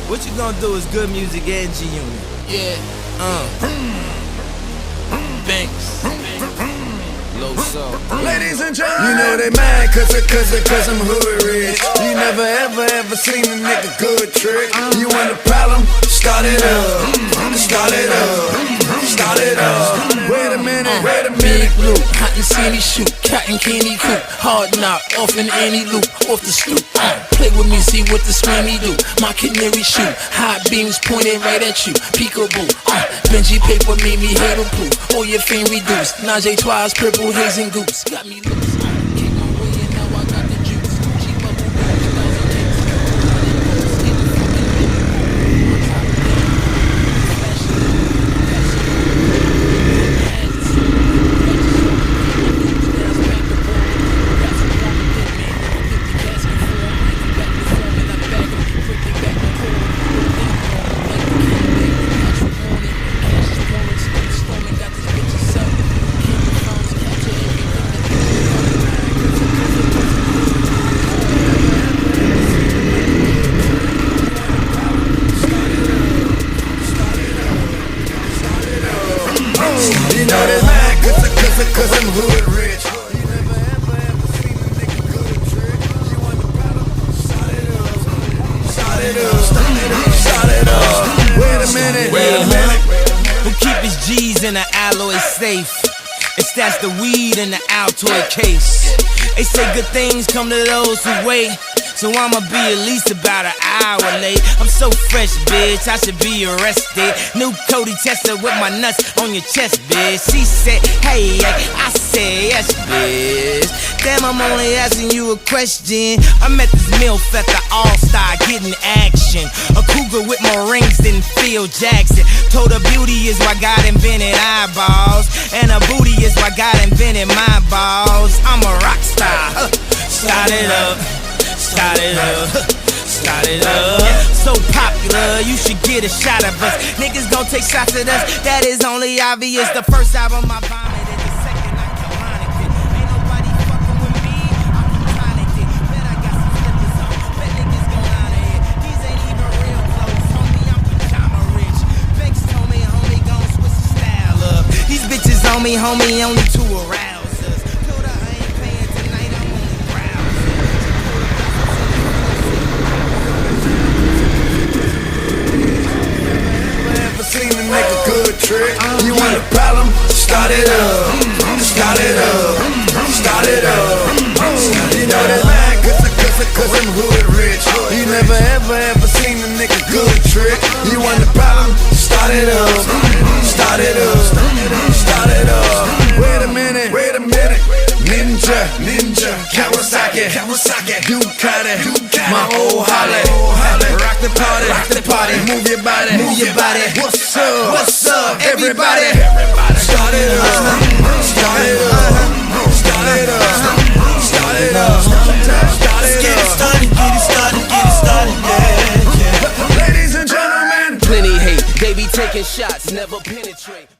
What you gonna do is good music and G-Unit. Yeah. Banks. Low soul. Ladies and gentlemen, you know they mad cause I'm hood rich. You never ever seen a nigga good trick. You want a problem? Start it up. Start it up. Start it up. Wait a minute. Big loop, hot and sandy shoot, cotton candy coop, hard knock, off in any loop, off the stoop. Play with me, see what the screamy do. My canary shoot, hot beams pointed right at you. Peekaboo, Benji paper made me hate a poo. All your fame reduced. Najee Twice, purple haze and goose. Got me loose. Kick my way and now I got the juice. Cheap up a You know they mad cause I'm hood rich. You never ever seen a nigga good trick. You want the problem? Start it up. Start it up. Start it up. Wait a minute. Who keep his G's in an alloy safe? It's that's the weed in the Altoid case. They say good things come to those who wait, so I'ma be at least about an hour late. I'm so fresh, bitch, I should be arrested. New Cody Tesla with my nuts on your chest, bitch. She said, hey, I said, yes, bitch. Damn, I'm only asking you a question. I met this MILF at the All-Star getting action. A cougar with more rings than Phil Jackson. Told her beauty is why God invented eyeballs, and her booty is why God invented my balls. I'm a rock star. Start it up. Start it up, start it up. So popular, you should get a shot of us. Niggas gon' take shots at us, that is only obvious. The first album I vomited, the second I colonic it. Ain't nobody fucking with me, I'm platonic it. Bet I got some slippers on, bet niggas gon' honor it. These ain't even real clothes, homie, I'm pajama rich. Banks told me, homie, gon' switch the style up. These bitches on me, homie, only to arouse us. Told her I ain't paying tonight, I'm only browsing. Seen a nigga good trick. You want a problem? Start it up. Start it up. Start it up. You know that mad cause I'm hood rich. You never ever seen a nigga good trick. You want a problem? Start it up. Start it up. Start it up. Wait a minute. Ninja, Kawasaki, Ducati, my old Holly. Rock the party, move your body. What's up, everybody? Start it up, start it up, start it up, start it up, get it started, yeah. Ladies and gentlemen, plenty hate, they be taking shots, never penetrate.